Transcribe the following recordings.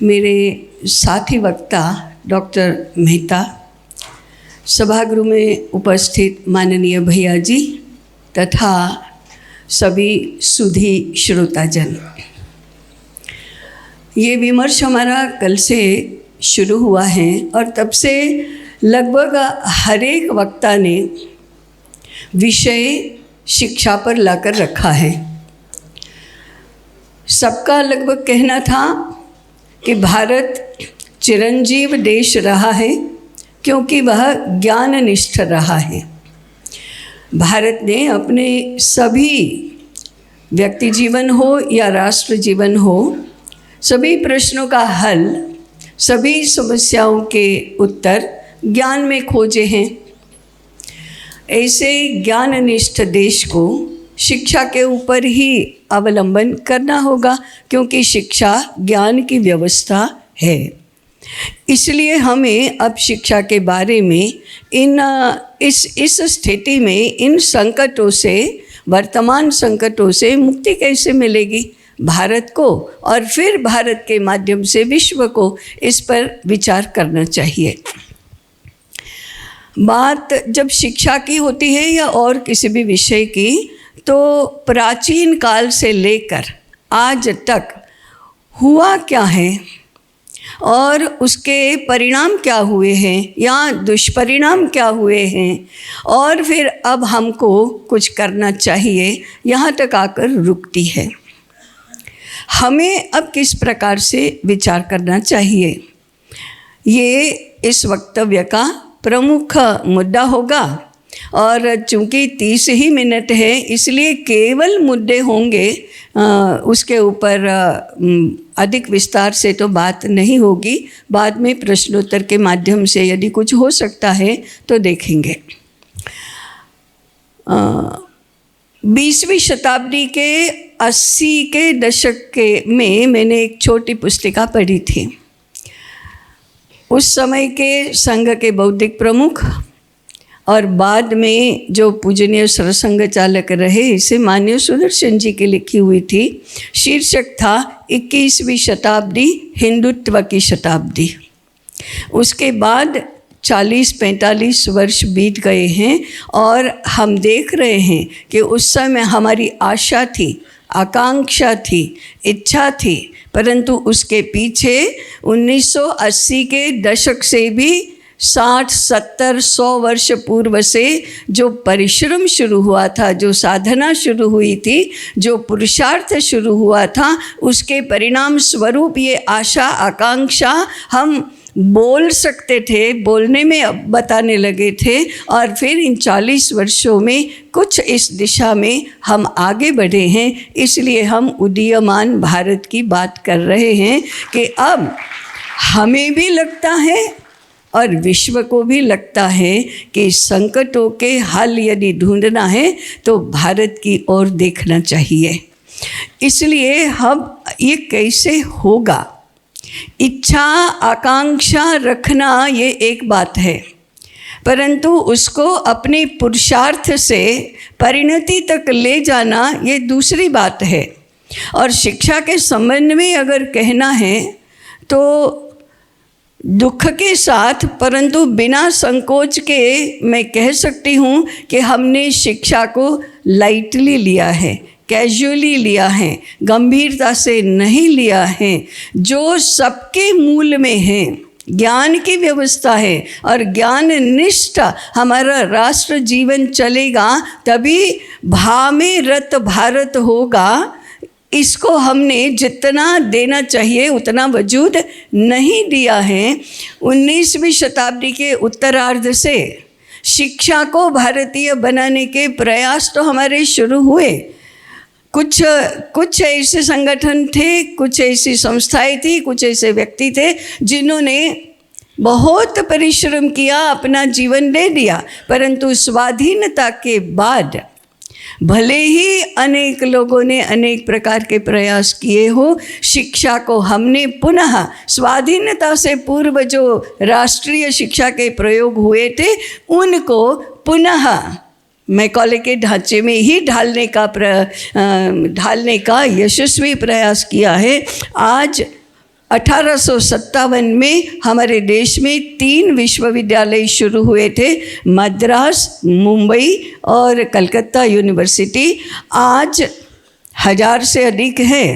मेरे साथी वक्ता डॉक्टर मेहता, सभागृह में उपस्थित माननीय भैया जी तथा सभी सुधी श्रोताजन, ये विमर्श हमारा कल से शुरू हुआ है और तब से लगभग हर एक वक्ता ने विषय शिक्षा पर लाकर रखा है। सबका लगभग कहना था कि भारत चिरंजीव देश रहा है क्योंकि वह ज्ञाननिष्ठ रहा है। भारत ने अपने सभी व्यक्ति जीवन हो या राष्ट्र जीवन हो, सभी प्रश्नों का हल, सभी समस्याओं के उत्तर ज्ञान में खोजे हैं। ऐसे ज्ञाननिष्ठ देश को शिक्षा के ऊपर ही अवलंबन करना होगा क्योंकि शिक्षा ज्ञान की व्यवस्था है। इसलिए हमें अब शिक्षा के बारे में इस स्थिति में इन संकटों से, वर्तमान संकटों से मुक्ति कैसे मिलेगी भारत को, और फिर भारत के माध्यम से विश्व को, इस पर विचार करना चाहिए। बात जब शिक्षा की होती है या और किसी भी विषय की, तो प्राचीन काल से लेकर आज तक हुआ क्या है और उसके परिणाम क्या हुए हैं या दुष्परिणाम क्या हुए हैं, और फिर अब हमको कुछ करना चाहिए, यहाँ तक आकर रुकती है। हमें अब किस प्रकार से विचार करना चाहिए, ये इस वक्तव्य का प्रमुख मुद्दा होगा। और चूंकि 30 ही मिनट है, इसलिए केवल मुद्दे होंगे, उसके ऊपर अधिक विस्तार से तो बात नहीं होगी। बाद में प्रश्नोत्तर के माध्यम से यदि कुछ हो सकता है तो देखेंगे। 20वीं शताब्दी के 80 के दशक में मैंने एक छोटी पुस्तिका पढ़ी थी। उस समय के संघ के बौद्धिक प्रमुख और बाद में जो पूजनीय सरसंघ चालक रहे, इसे माननीय सुदर्शन जी की लिखी हुई थी। शीर्षक था 21वीं शताब्दी हिंदुत्व की शताब्दी। उसके बाद 40-45 वर्ष बीत गए हैं और हम देख रहे हैं कि उस समय हमारी आशा थी, आकांक्षा थी, इच्छा थी, परंतु उसके पीछे 1980 के दशक से भी 60, 70, 100 वर्ष पूर्व से जो परिश्रम शुरू हुआ था, जो साधना शुरू हुई थी, जो पुरुषार्थ शुरू हुआ था, उसके परिणाम स्वरूप ये आशा, आकांक्षा हम बोल सकते थे, बोलने में बताने लगे थे। और फिर इन 40 वर्षों में कुछ इस दिशा में हम आगे बढ़े हैं। इसलिए हम उदीयमान भारत की बात कर रहे हैं कि अब हमें भी लगता है और विश्व को भी लगता है कि संकटों के हल यदि ढूंढना है तो भारत की ओर देखना चाहिए। इसलिए हम ये कैसे होगा, इच्छा आकांक्षा रखना ये एक बात है, परंतु उसको अपने पुरुषार्थ से परिणति तक ले जाना ये दूसरी बात है। और शिक्षा के संबंध में अगर कहना है तो दुख के साथ, परंतु बिना संकोच के मैं कह सकती हूँ कि हमने शिक्षा को लाइटली लिया है, कैजुअली लिया है, गंभीरता से नहीं लिया है। जो सबके मूल में है, ज्ञान की व्यवस्था है और ज्ञान निष्ठ हमारा राष्ट्र जीवन चलेगा, तभी भा में रत भारत होगा। इसको हमने जितना देना चाहिए उतना वजूद नहीं दिया है। 19वीं शताब्दी के उत्तरार्ध से शिक्षा को भारतीय बनाने के प्रयास तो हमारे शुरू हुए। कुछ ऐसे संगठन थे, कुछ ऐसी संस्थाएं थी, कुछ ऐसे व्यक्ति थे जिन्होंने बहुत परिश्रम किया, अपना जीवन दे दिया। परंतु स्वाधीनता के बाद भले ही अनेक लोगों ने अनेक प्रकार के प्रयास किए हो, शिक्षा को हमने पुनः स्वाधीनता से पूर्व जो राष्ट्रीय शिक्षा के प्रयोग हुए थे उनको पुनः मैकॉले के ढांचे में ही ढालने का यशस्वी प्रयास किया है। आज 1857 में हमारे देश में 3 विश्वविद्यालय शुरू हुए थे, मद्रास, मुंबई और कलकत्ता यूनिवर्सिटी। आज 1000 से अधिक है,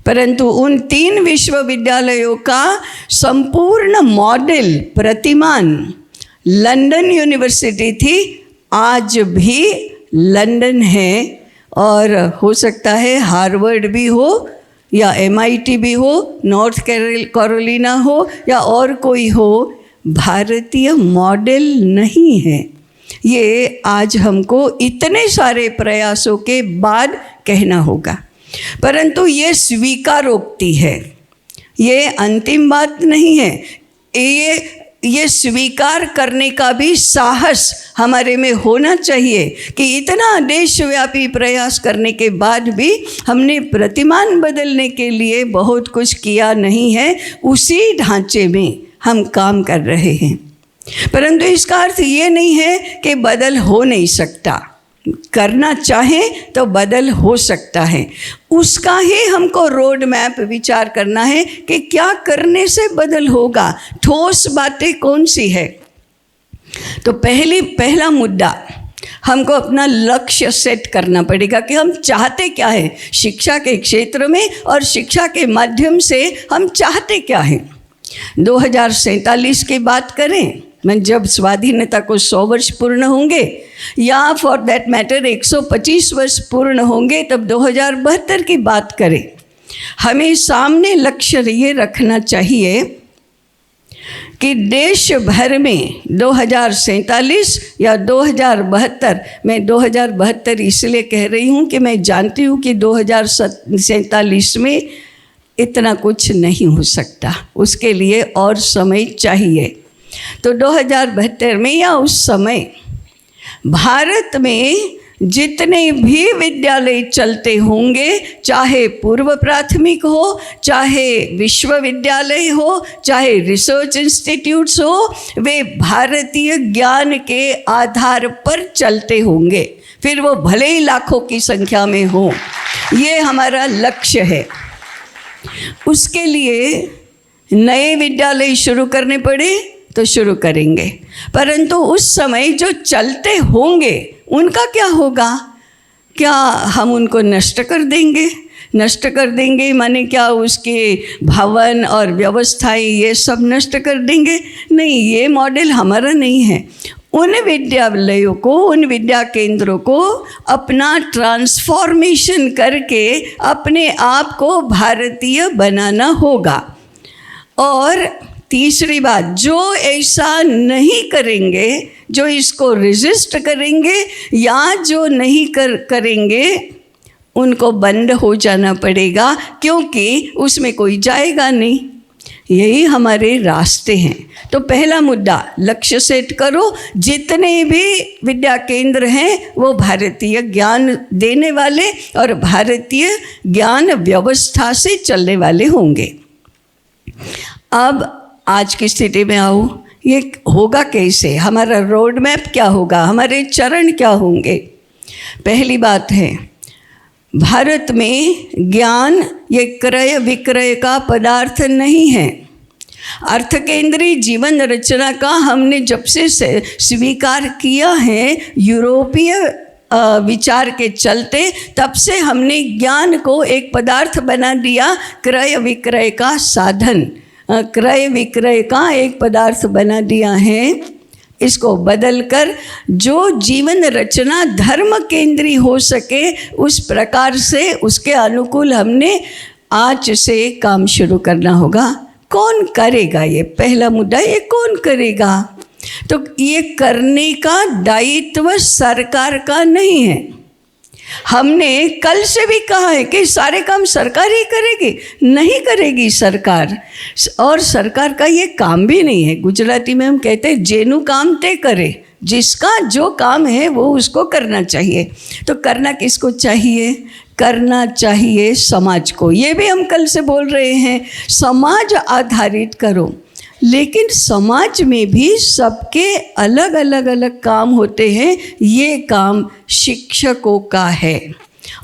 परंतु उन 3 विश्वविद्यालयों का संपूर्ण मॉडल, प्रतिमान लंदन यूनिवर्सिटी थी। आज भी लंदन है और हो सकता है हार्वर्ड भी हो या MIT भी हो, नॉर्थ कैरोलिना हो या और कोई हो, भारतीय मॉडल नहीं है। ये आज हमको इतने सारे प्रयासों के बाद कहना होगा, परंतु ये स्वीकारोक्ति है, ये अंतिम बात नहीं है। ये स्वीकार करने का भी साहस हमारे में होना चाहिए कि इतना देशव्यापी प्रयास करने के बाद भी हमने प्रतिमान बदलने के लिए बहुत कुछ किया नहीं है, उसी ढांचे में हम काम कर रहे हैं। परंतु इसका अर्थ ये नहीं है कि बदल हो नहीं सकता, करना चाहें तो बदल हो सकता है। उसका ही हमको रोड मैप विचार करना है कि क्या करने से बदल होगा, ठोस बातें कौन सी है। तो पहला मुद्दा, हमको अपना लक्ष्य सेट करना पड़ेगा कि हम चाहते क्या है शिक्षा के क्षेत्र में, और शिक्षा के माध्यम से हम चाहते क्या हैं। 2047 की बात करें, मैं जब स्वाधीनता को 100 वर्ष पूर्ण होंगे, या फॉर दैट मैटर 125 वर्ष पूर्ण होंगे, तब 2072 की बात करें, हमें सामने लक्ष्य ये रखना चाहिए कि देश भर में 2047 या 2072, मैं 2072 इसलिए कह रही हूँ कि मैं जानती हूँ कि 2047 में इतना कुछ नहीं हो सकता, उसके लिए और समय चाहिए। तो 2072 में या उस समय भारत में जितने भी विद्यालय चलते होंगे, चाहे पूर्व प्राथमिक हो, चाहे विश्वविद्यालय हो, चाहे रिसर्च इंस्टीट्यूट्स हो, वे भारतीय ज्ञान के आधार पर चलते होंगे, फिर वो भले ही लाखों की संख्या में हो। ये हमारा लक्ष्य है। उसके लिए नए विद्यालय शुरू करने पड़े तो शुरू करेंगे, परंतु उस समय जो चलते होंगे उनका क्या होगा? क्या हम उनको नष्ट कर देंगे? नष्ट कर देंगे माने क्या उसके भवन और व्यवस्थाएं ये सब नष्ट कर देंगे? नहीं, ये मॉडल हमारा नहीं है। उन विद्यालयों को, उन विद्या केंद्रों को अपना ट्रांसफॉर्मेशन करके अपने आप को भारतीय बनाना होगा। और तीसरी बात, जो ऐसा नहीं करेंगे, जो इसको रेजिस्ट करेंगे या जो नहीं करेंगे, उनको बंद हो जाना पड़ेगा, क्योंकि उसमें कोई जाएगा नहीं। यही हमारे रास्ते हैं। तो पहला मुद्दा, लक्ष्य सेट करो, जितने भी विद्या केंद्र हैं वो भारतीय ज्ञान देने वाले और भारतीय ज्ञान व्यवस्था से चलने वाले होंगे। अब आज की स्थिति में आओ, ये होगा कैसे? हमारा रोड मैप क्या होगा? हमारे चरण क्या होंगे? पहली बात है, भारत में ज्ञान ये क्रय विक्रय का पदार्थ नहीं है। अर्थ केंद्रीय जीवन रचना का हमने जब से स्वीकार किया है यूरोपीय विचार के चलते, तब से हमने ज्ञान को एक पदार्थ बना दिया, क्रय विक्रय का साधन, क्रय विक्रय का एक पदार्थ बना दिया है। इसको बदलकर जो जीवन रचना धर्म केंद्रीय हो सके, उस प्रकार से उसके अनुकूल हमने आज से काम शुरू करना होगा। कौन करेगा? ये पहला मुद्दा, ये कौन करेगा? तो ये करने का दायित्व सरकार का नहीं है। हमने कल से भी कहा है कि सारे काम सरकार ही करेगी, नहीं करेगी सरकार, और सरकार का ये काम भी नहीं है। गुजराती में हम कहते हैं जेनु काम ते करे, जिसका जो काम है वो उसको करना चाहिए। तो करना किसको चाहिए? करना चाहिए समाज को। ये भी हम कल से बोल रहे हैं, समाज आधारित करो। लेकिन समाज में भी सबके अलग अलग काम होते हैं। ये काम शिक्षकों का है।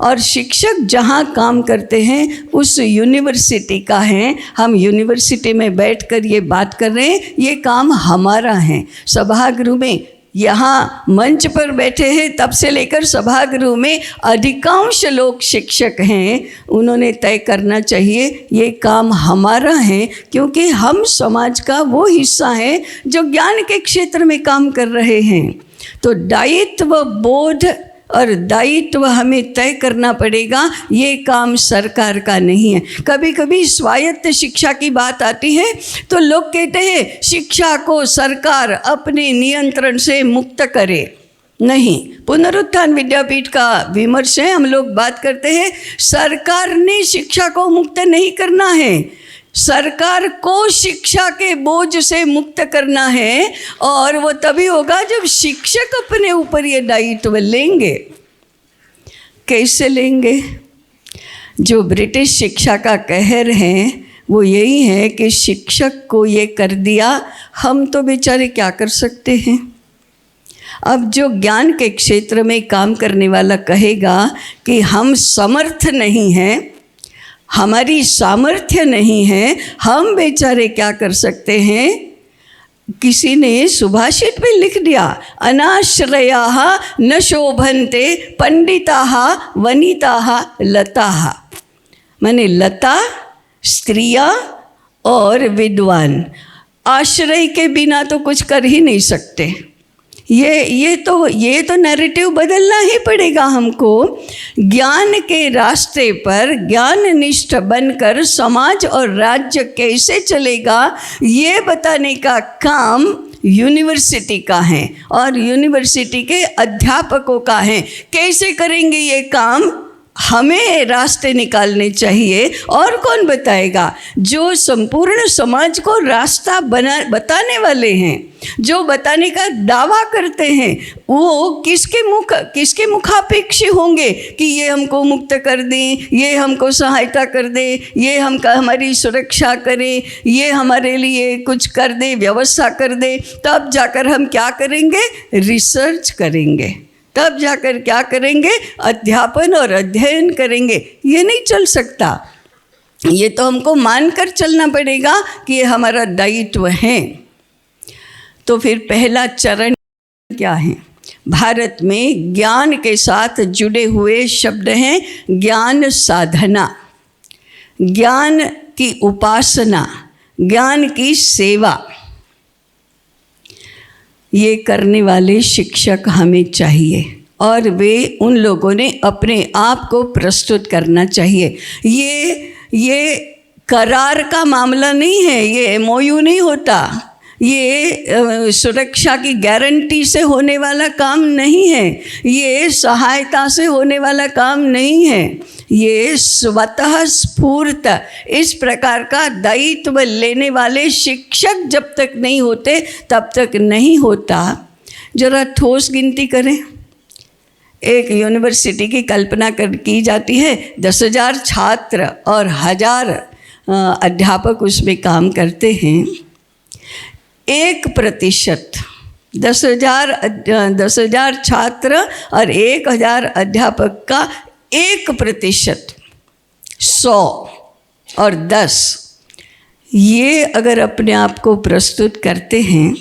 और शिक्षक जहाँ काम करते हैं उस यूनिवर्सिटी का है। हम यूनिवर्सिटी में बैठकर ये बात कर रहे हैं, ये काम हमारा है। सभागृह में यहाँ मंच पर बैठे हैं तब से लेकर सभागृह में अधिकांश लोग शिक्षक हैं। उन्होंने तय करना चाहिए ये काम हमारा है, क्योंकि हम समाज का वो हिस्सा है जो ज्ञान के क्षेत्र में काम कर रहे हैं। तो दायित्व बोध और दायित्व हमें तय करना पड़ेगा, ये काम सरकार का नहीं है। कभी कभी स्वायत्त शिक्षा की बात आती है तो लोग कहते हैं शिक्षा को सरकार अपने नियंत्रण से मुक्त करे। नहीं, पुनरुत्थान विद्यापीठ का विमर्श है। हम लोग बात करते हैं सरकार ने शिक्षा को मुक्त नहीं करना है, सरकार को शिक्षा के बोझ से मुक्त करना है, और वो तभी होगा जब शिक्षक अपने ऊपर ये दायित्व लेंगे। कैसे लेंगे? जो ब्रिटिश शिक्षा का कहर है वो यही है कि शिक्षक को ये कर दिया, हम तो बेचारे क्या कर सकते हैं। अब जो ज्ञान के क्षेत्र में काम करने वाला कहेगा कि हम समर्थ नहीं हैं, हमारी सामर्थ्य नहीं है, हम बेचारे क्या कर सकते हैं। किसी ने सुभाषित में लिख दिया, अनाश्रयाः न शोभन्ते पंडिताः वनिताः लताः। माने लता स्त्रियां और विद्वान आश्रय के बिना तो कुछ कर ही नहीं सकते। ये तो नैरेटिव बदलना ही पड़ेगा हमको। ज्ञान के रास्ते पर ज्ञाननिष्ठ बनकर समाज और राज्य कैसे चलेगा, ये बताने का काम यूनिवर्सिटी का है और यूनिवर्सिटी के अध्यापकों का है। कैसे करेंगे ये काम, हमें रास्ते निकालने चाहिए। और कौन बताएगा? जो संपूर्ण समाज को रास्ता बताने वाले हैं, जो बताने का दावा करते हैं, वो किसके मुखापेक्षी होंगे कि ये हमको मुक्त कर दें, ये हमको सहायता कर दे, ये हमारी सुरक्षा करे, ये हमारे लिए कुछ कर दे, व्यवस्था कर दे। तब जाकर हम क्या करेंगे? रिसर्च करेंगे। तब जाकर क्या करेंगे? अध्यापन और अध्ययन करेंगे। ये नहीं चल सकता। ये तो हमको मानकर चलना पड़ेगा कि ये हमारा दायित्व है। तो फिर पहला चरण क्या है? भारत में ज्ञान के साथ जुड़े हुए शब्द हैं ज्ञान साधना, ज्ञान की उपासना, ज्ञान की सेवा। ये करने वाले शिक्षक हमें चाहिए और वे उन लोगों ने अपने आप को प्रस्तुत करना चाहिए। ये करार का मामला नहीं है, ये MOU नहीं होता, ये सुरक्षा की गारंटी से होने वाला काम नहीं है, ये सहायता से होने वाला काम नहीं है। ये स्वतः स्फूर्त इस प्रकार का दायित्व लेने वाले शिक्षक जब तक नहीं होते तब तक नहीं होता। जरा ठोस गिनती करें। एक यूनिवर्सिटी की कल्पना की जाती है, 10,000 छात्र और 1000 अध्यापक उसमें काम करते हैं। 1%, 10,000 छात्र और 1,000 अध्यापक का 1%, 100 और 10, ये अगर अपने आप को प्रस्तुत करते हैं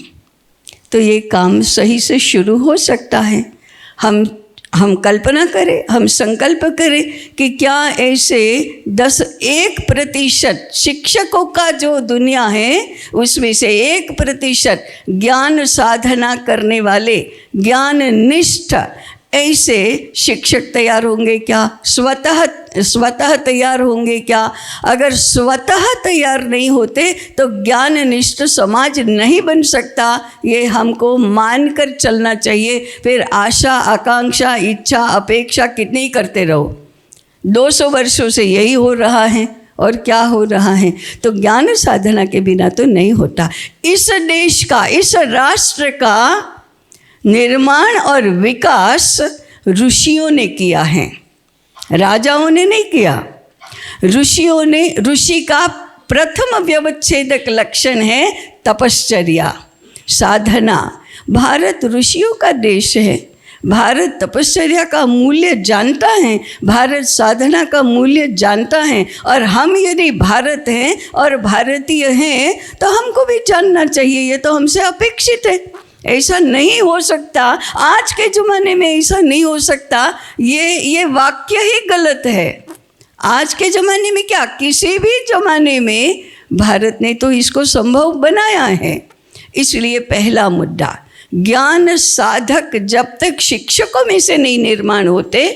तो ये काम सही से शुरू हो सकता है। हम कल्पना करें, हम संकल्प करें कि क्या ऐसे 1% शिक्षकों का जो दुनिया है उसमें से 1% ज्ञान साधना करने वाले ज्ञाननिष्ठ ऐसे शिक्षक तैयार होंगे क्या? स्वतः तैयार होंगे क्या? अगर स्वतः तैयार नहीं होते तो ज्ञाननिष्ठ समाज नहीं बन सकता। ये हमको मानकर चलना चाहिए। फिर आशा, आकांक्षा, इच्छा, अपेक्षा कितनी करते रहो। 200 वर्षों से यही हो रहा है और क्या हो रहा है। तो ज्ञान साधना के बिना तो नहीं होता। इस देश का, इस राष्ट्र का निर्माण और विकास ऋषियों ने किया है, राजाओं ने नहीं किया। ऋषियों ने, ऋषि का प्रथम व्यवच्छेदक लक्षण है तपश्चर्या, साधना। भारत ऋषियों का देश है। भारत तपश्चर्या का मूल्य जानता है, भारत साधना का मूल्य जानता है, और हम यदि भारत हैं और भारतीय हैं तो हमको भी जानना चाहिए, ये तो हमसे अपेक्षित है। ऐसा नहीं हो सकता, आज के ज़माने में ऐसा नहीं हो सकता, ये वाक्य ही गलत है। आज के ज़माने में क्या, किसी भी ज़माने में भारत ने तो इसको संभव बनाया है। इसलिए पहला मुद्दा, ज्ञान साधक जब तक शिक्षकों में से नहीं निर्माण होते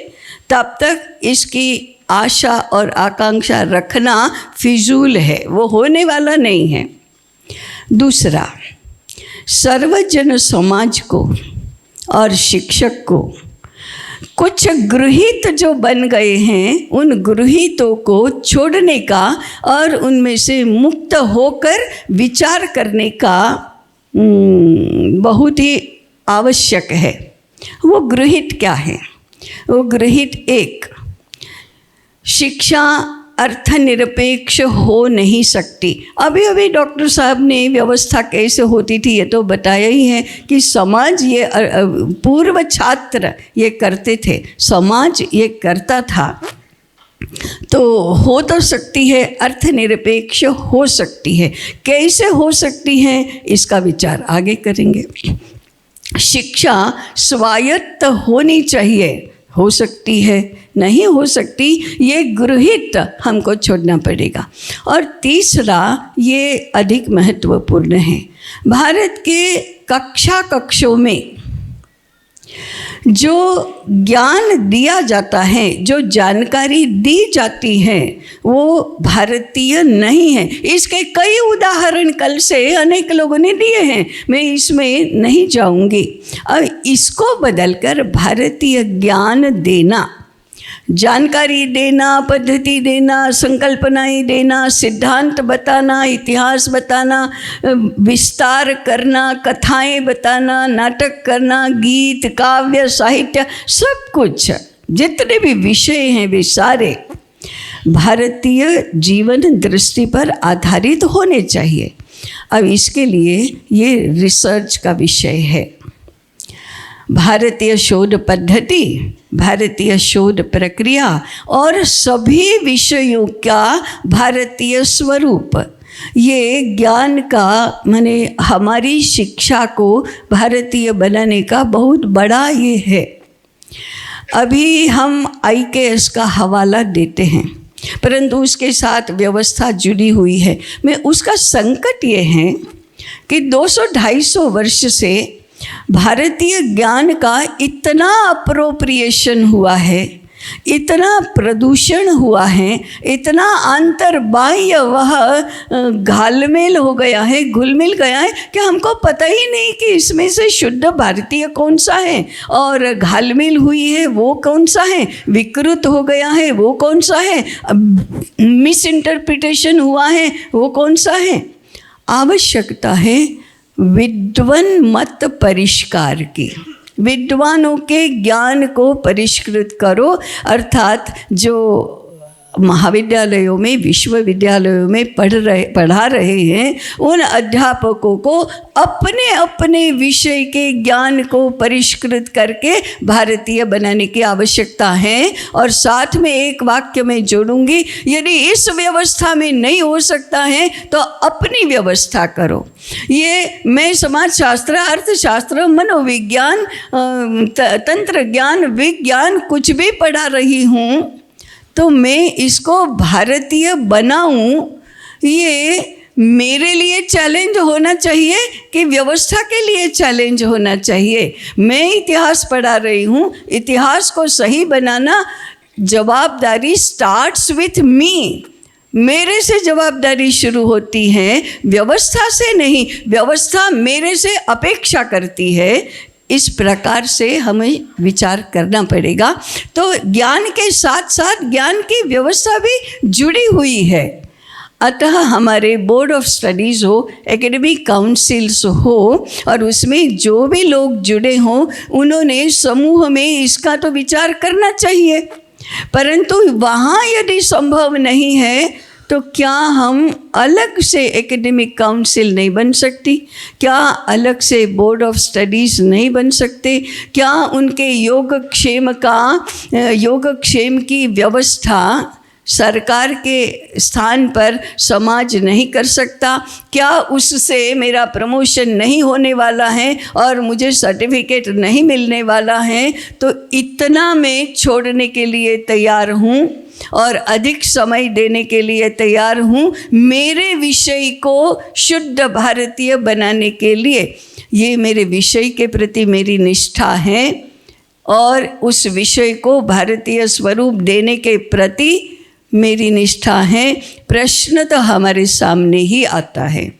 तब तक इसकी आशा और आकांक्षा रखना फिजूल है, वो होने वाला नहीं है। दूसरा, सर्वजन समाज को और शिक्षक को कुछ गृहीत जो बन गए हैं, उन गृहीतों को छोड़ने का और उनमें से मुक्त होकर विचार करने का बहुत ही आवश्यक है। वो गृहीत क्या है? वो गृहीत एक, शिक्षा अर्थनिरपेक्ष हो नहीं सकती। अभी अभी डॉक्टर साहब ने व्यवस्था कैसे होती थी ये तो बताया ही है कि समाज, ये पूर्व छात्र ये करते थे, समाज ये करता था। तो हो तो सकती है, अर्थनिरपेक्ष हो सकती है। कैसे हो सकती है इसका विचार आगे करेंगे। शिक्षा स्वायत्त होनी चाहिए, हो सकती है, नहीं हो सकती, ये गृहीत हमको छोड़ना पड़ेगा। और तीसरा, ये अधिक महत्वपूर्ण है, भारत के कक्षों में जो ज्ञान दिया जाता है, जो जानकारी दी जाती है, वो भारतीय नहीं है। इसके कई उदाहरण कल से अनेक लोगों ने दिए हैं, मैं इसमें नहीं जाऊंगी। अब इसको बदलकर भारतीय ज्ञान देना, जानकारी देना, पद्धति देना, संकल्पनाएं देना, सिद्धांत बताना, इतिहास बताना, विस्तार करना, कथाएं बताना, नाटक करना, गीत, काव्य, साहित्य, सब कुछ जितने भी विषय हैं वे सारे भारतीय जीवन दृष्टि पर आधारित होने चाहिए। अब इसके लिए ये रिसर्च का विषय है। भारतीय शोध पद्धति, भारतीय शोध प्रक्रिया और सभी विषयों का भारतीय स्वरूप, ये ज्ञान का, माने हमारी शिक्षा को भारतीय बनाने का बहुत बड़ा ये है। अभी हम IKS का हवाला देते हैं, परंतु उसके साथ व्यवस्था जुड़ी हुई है। मैं उसका संकट ये है कि 200-250 वर्ष से भारतीय ज्ञान का इतना अप्रोप्रिएशन हुआ है, इतना प्रदूषण हुआ है, इतना अंतर्बाह्य वह घालमेल हो गया है, घुल मिल गया है कि हमको पता ही नहीं कि इसमें से शुद्ध भारतीय कौन सा है और घालमेल हुई है वो कौन सा है, विकृत हो गया है वो कौन सा है, मिस इंटरप्रिटेशन हुआ है वो कौन सा है। आवश्यकता है विद्वान मत परिष्कार की, विद्वानों के ज्ञान को परिष्कृत करो, अर्थात जो महाविद्यालयों में, विश्वविद्यालयों में पढ़ा रहे हैं, उन अध्यापकों को अपने अपने विषय के ज्ञान को परिष्कृत करके भारतीय बनाने की आवश्यकता है। और साथ में एक वाक्य में जोड़ूंगी, यदि इस व्यवस्था में नहीं हो सकता है तो अपनी व्यवस्था करो। ये मैं समाजशास्त्र, अर्थशास्त्र, मनोविज्ञान, तंत्र ज्ञान, विज्ञान कुछ भी पढ़ा रही हूँ, तो मैं इसको भारतीय बनाऊं, ये मेरे लिए चैलेंज होना चाहिए कि व्यवस्था के लिए चैलेंज होना चाहिए। मैं इतिहास पढ़ा रही हूँ, इतिहास को सही बनाना जवाबदारी स्टार्ट्स विथ मी, मेरे से जवाबदारी शुरू होती है, व्यवस्था से नहीं। व्यवस्था मेरे से अपेक्षा करती है। इस प्रकार से हमें विचार करना पड़ेगा। तो ज्ञान के साथ साथ ज्ञान की व्यवस्था भी जुड़ी हुई है। अतः हमारे बोर्ड ऑफ स्टडीज़ हो, एकेडमिक काउंसिल्स हो, और उसमें जो भी लोग जुड़े हों, उन्होंने समूह में इसका तो विचार करना चाहिए। परंतु वहाँ यदि संभव नहीं है तो क्या हम अलग से एकेडमिक काउंसिल नहीं बन सकती? क्या अलग से बोर्ड ऑफ स्टडीज़ नहीं बन सकते? क्या उनके योगक्षेम की व्यवस्था सरकार के स्थान पर समाज नहीं कर सकता? क्या उससे मेरा प्रमोशन नहीं होने वाला है और मुझे सर्टिफिकेट नहीं मिलने वाला है? तो इतना मैं छोड़ने के लिए तैयार हूँ और अधिक समय देने के लिए तैयार हूँ मेरे विषय को शुद्ध भारतीय बनाने के लिए। ये मेरे विषय के प्रति मेरी निष्ठा है और उस विषय को भारतीय स्वरूप देने के प्रति मेरी निष्ठा है। प्रश्न तो हमारे सामने ही आता है।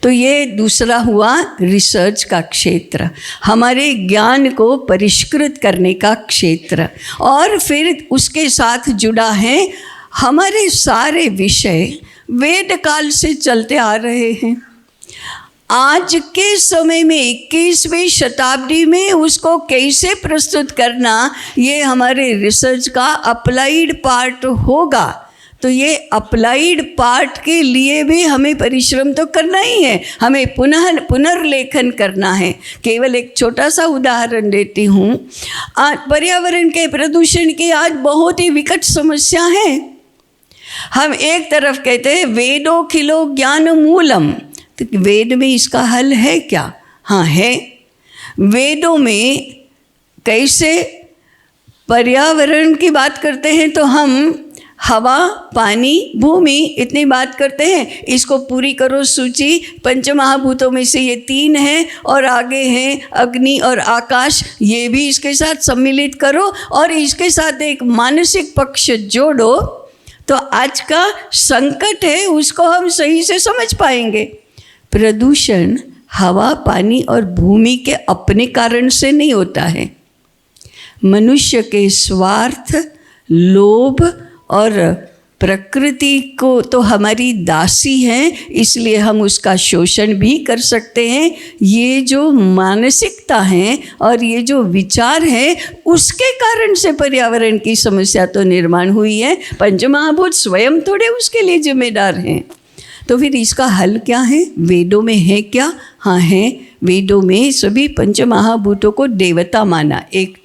तो ये दूसरा हुआ रिसर्च का क्षेत्र, हमारे ज्ञान को परिष्कृत करने का क्षेत्र। और फिर उसके साथ जुड़ा है हमारे सारे विषय वेद काल से चलते आ रहे हैं। आज के समय में 21वीं शताब्दी में उसको कैसे प्रस्तुत करना, ये हमारे रिसर्च का अप्लाइड पार्ट होगा। तो ये अप्लाइड पार्ट के लिए भी हमें परिश्रम तो करना ही है, हमें पुनर्लेखन करना है। केवल एक छोटा सा उदाहरण देती हूँ। आज पर्यावरण के प्रदूषण की आज बहुत ही विकट समस्या है। हम एक तरफ कहते हैं वेदों खिलो ज्ञान मूलम, तो वेद में इसका हल है क्या? हाँ है। वेदों में कैसे पर्यावरण की बात करते हैं तो हम हवा, पानी, भूमि इतनी बात करते हैं। इसको पूरी करो सूची, पंचमहाभूतों में से ये 3 हैं और आगे हैं अग्नि और आकाश, ये भी इसके साथ सम्मिलित करो और इसके साथ एक मानसिक पक्ष जोड़ो, तो आज का संकट है उसको हम सही से समझ पाएंगे। प्रदूषण हवा, पानी और भूमि के अपने कारण से नहीं होता है। मनुष्य के स्वार्थ, लोभ और प्रकृति को तो हमारी दासी है, इसलिए हम उसका शोषण भी कर सकते हैं। ये जो मानसिकता है और ये जो विचार है उसके कारण से पर्यावरण की समस्या तो निर्माण हुई है। पंचमहाभूत स्वयं थोड़े उसके लिए जिम्मेदार हैं। तो फिर इसका हल क्या है? वेदों में है क्या? हाँ है। वेदों में सभी पंचमहाभूतों को देवता माना। एक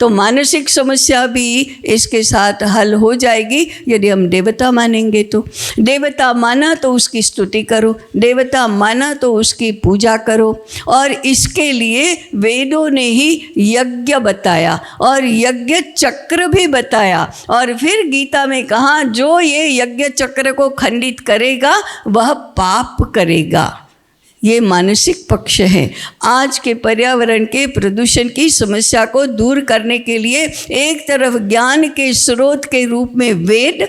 तो मानसिक समस्या भी इसके साथ हल हो जाएगी यदि हम देवता मानेंगे। तो देवता माना तो उसकी स्तुति करो, देवता माना तो उसकी पूजा करो। और इसके लिए वेदों ने ही यज्ञ बताया और यज्ञ चक्र भी बताया। और फिर गीता में कहा जो ये यज्ञ चक्र को खंडित करेगा वह पाप करेगा। ये मानसिक पक्ष है। आज के पर्यावरण के प्रदूषण की समस्या को दूर करने के लिए एक तरफ ज्ञान के स्रोत के रूप में वेद,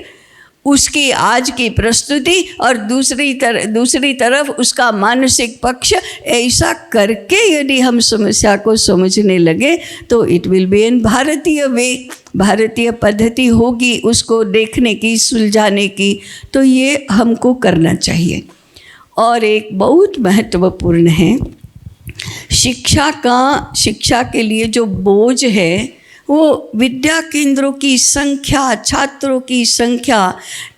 उसकी आज की प्रस्तुति, और दूसरी तरफ उसका मानसिक पक्ष, ऐसा करके यदि हम समस्या को समझने लगे तो इट विल बी एन भारतीय वे, भारतीय पद्धति होगी उसको देखने की, सुलझाने की। तो ये हमको करना चाहिए। और एक बहुत महत्वपूर्ण है, शिक्षा के लिए जो बोझ है वो विद्या केंद्रों की संख्या, छात्रों की संख्या।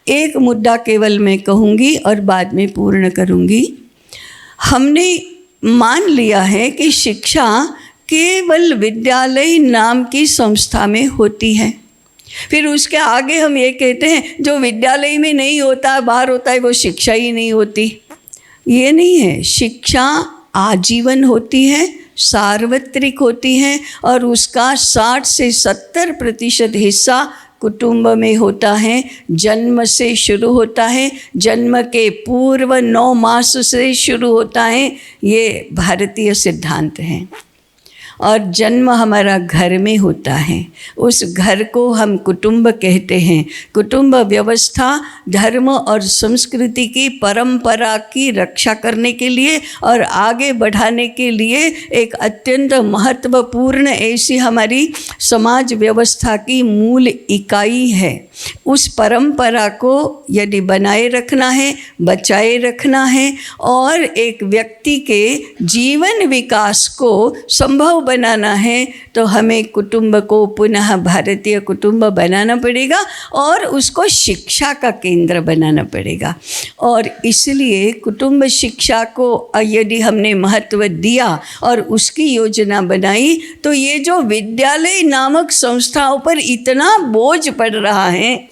एक मुद्दा केवल मैं कहूँगी और बाद में पूर्ण करूँगी। हमने मान लिया है कि शिक्षा केवल विद्यालय नाम की संस्था में होती है। फिर उसके आगे हम ये कहते हैं जो विद्यालय में नहीं होता, बाहर होता है, वो शिक्षा ही नहीं होती। ये नहीं है। शिक्षा आजीवन होती है, सार्वत्रिक होती है और उसका 60 से 70% हिस्सा कुटुंब में होता है। जन्म से शुरू होता है, जन्म के पूर्व 9 मास से शुरू होता है। ये भारतीय सिद्धांत है। और जन्म हमारा घर में होता है, उस घर को हम कुटुंब कहते हैं। कुटुंब व्यवस्था धर्म और संस्कृति की परंपरा की रक्षा करने के लिए और आगे बढ़ाने के लिए एक अत्यंत महत्वपूर्ण ऐसी हमारी समाज व्यवस्था की मूल इकाई है। उस परंपरा को यदि बनाए रखना है, बचाए रखना है और एक व्यक्ति के जीवन विकास को संभव बनाना है तो हमें कुटुंब को पुनः भारतीय कुटुंब बनाना पड़ेगा और उसको शिक्षा का केंद्र बनाना पड़ेगा। और इसलिए कुटुंब शिक्षा को यदि हमने महत्व दिया और उसकी योजना बनाई तो ये जो विद्यालय नामक संस्थाओं पर इतना बोझ पड़ रहा है,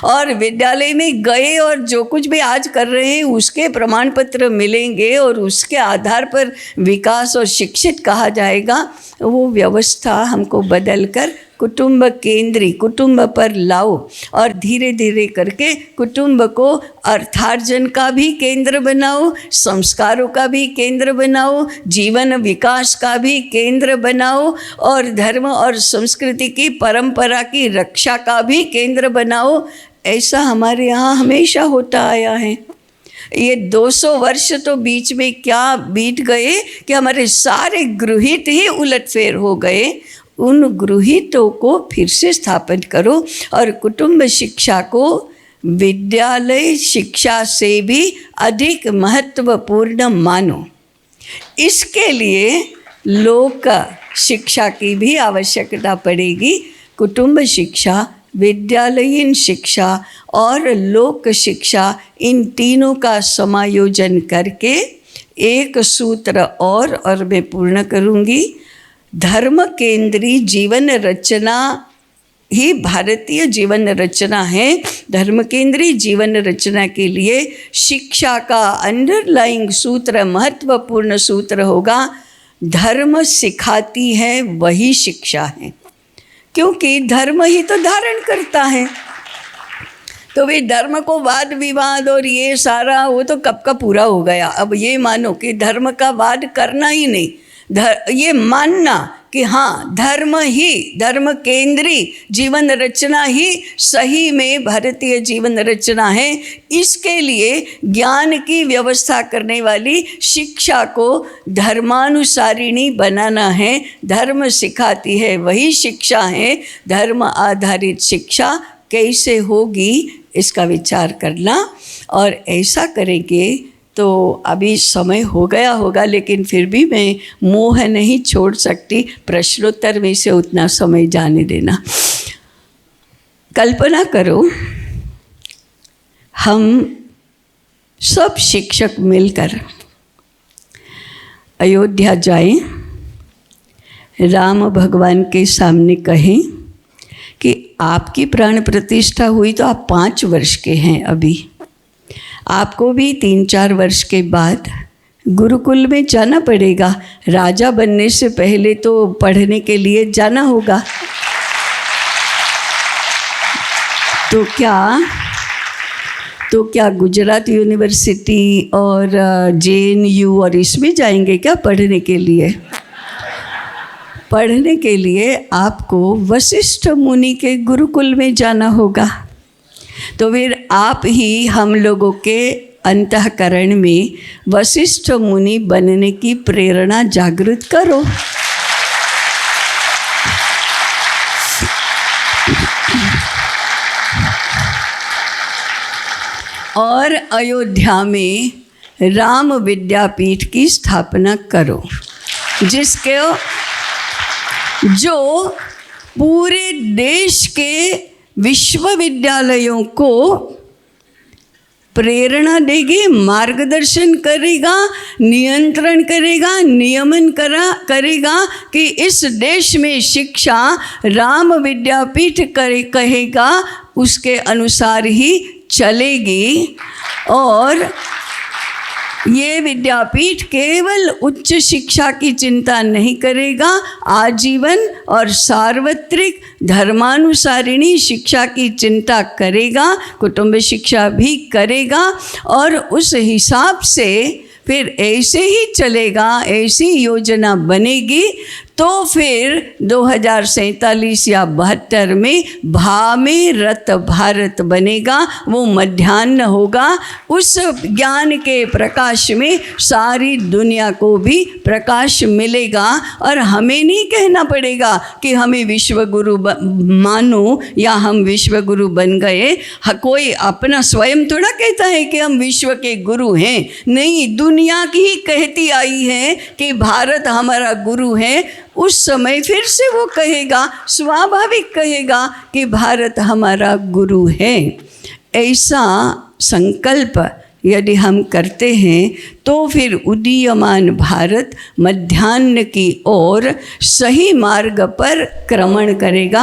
और विद्यालय में गए और जो कुछ भी आज कर रहे हैं उसके प्रमाण पत्र मिलेंगे और उसके आधार पर विकास और शिक्षित कहा जाएगा, वो व्यवस्था हमको बदलकर कुटुंब केंद्री कुटुंब पर लाओ और धीरे धीरे करके कुटुंब को अर्थार्जन का भी केंद्र बनाओ, संस्कारों का भी केंद्र बनाओ, जीवन विकास का भी केंद्र बनाओ और धर्म और संस्कृति की परंपरा की रक्षा का भी केंद्र बनाओ। ऐसा हमारे यहाँ हमेशा होता आया है। ये 200 वर्ष तो बीच में क्या बीत गए कि हमारे सारे गृहित ही उलटफेर हो गए। उन गृहितों को फिर से स्थापित करो और कुटुंब शिक्षा को विद्यालय शिक्षा से भी अधिक महत्वपूर्ण मानो। इसके लिए लोक शिक्षा की भी आवश्यकता पड़ेगी। कुटुंब शिक्षा, विद्यालयीन शिक्षा और लोक शिक्षा, इन तीनों का समायोजन करके एक सूत्र और मैं पूर्ण करूँगी। धर्म केंद्री जीवन रचना ही भारतीय जीवन रचना है। धर्म केंद्री जीवन रचना के लिए शिक्षा का अंडरलाइंग सूत्र, महत्वपूर्ण सूत्र होगा, धर्म सिखाती है वही शिक्षा है। क्योंकि धर्म ही तो धारण करता है। तो वे धर्म को वाद विवाद और ये सारा वो तो कब का पूरा हो गया। अब ये मानो कि धर्म का वाद करना ही नहीं, ये मानना कि हाँ धर्म केंद्री जीवन रचना ही सही में भारतीय जीवन रचना है। इसके लिए ज्ञान की व्यवस्था करने वाली शिक्षा को धर्मानुसारिणी बनाना है। धर्म सिखाती है वही शिक्षा है। धर्म आधारित शिक्षा कैसे होगी इसका विचार करना, और ऐसा करेंगे तो अभी समय हो गया होगा, लेकिन फिर भी मैं मोह नहीं छोड़ सकती प्रश्नोत्तर में से उतना समय जाने देना। कल्पना करो हम सब शिक्षक मिलकर अयोध्या जाएं, राम भगवान के सामने कहें कि आपकी प्राण प्रतिष्ठा हुई तो आप 5 वर्ष के हैं, अभी आपको भी 3-4 वर्ष के बाद गुरुकुल में जाना पड़ेगा। राजा बनने से पहले तो पढ़ने के लिए जाना होगा। तो क्या गुजरात यूनिवर्सिटी और JNU और इसमें जाएंगे क्या पढ़ने के लिए? पढ़ने के लिए आपको वशिष्ठ मुनि के गुरुकुल में जाना होगा। तो फिर आप ही हम लोगों के अंतःकरण में वशिष्ठ मुनि बनने की प्रेरणा जागृत करो। और अयोध्या में राम विद्यापीठ की स्थापना करो, जिसके जो पूरे देश के विश्वविद्यालयों को प्रेरणा देगी, मार्गदर्शन करेगा, नियंत्रण करेगा, नियमन करेगा कि इस देश में शिक्षा राम विद्यापीठ कहेगा उसके अनुसार ही चलेगी। और ये विद्यापीठ केवल उच्च शिक्षा की चिंता नहीं करेगा, आजीवन और सार्वत्रिक धर्मानुसारिणी शिक्षा की चिंता करेगा, कुटुंब शिक्षा भी करेगा। और उस हिसाब से फिर ऐसे ही चलेगा, ऐसी योजना बनेगी तो फिर 2047 या 72 में भामेरत भारत बनेगा। वो मध्याह्न होगा। उस ज्ञान के प्रकाश में सारी दुनिया को भी प्रकाश मिलेगा। और हमें नहीं कहना पड़ेगा कि हमें विश्वगुरु मानो या हम विश्वगुरु बन गए। कोई अपना स्वयं थोड़ा कहता है कि हम विश्व के गुरु हैं। नहीं, दुनिया की ही कहती आई है कि भारत हमारा गुरु है। उस समय फिर से वो कहेगा, स्वाभाविक कहेगा कि भारत हमारा गुरु है। ऐसा संकल्प यदि हम करते हैं तो फिर उदीयमान भारत मध्याह्न की ओर सही मार्ग पर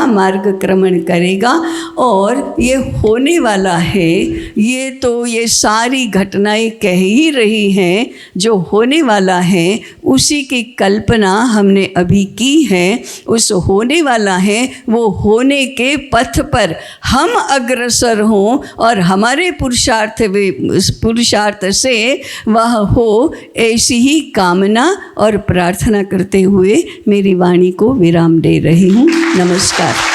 मार्ग क्रमण करेगा। और ये होने वाला है, ये सारी घटनाएं कह ही रही हैं, जो होने वाला है उसी की कल्पना हमने अभी की है। उस होने वाला है, वो होने के पथ पर हम अग्रसर हों और हमारे पुरुषार्थ से वह हो, ऐसी ही कामना और प्रार्थना करते हुए मेरी वाणी को विराम दे रही हूँ। नमस्कार।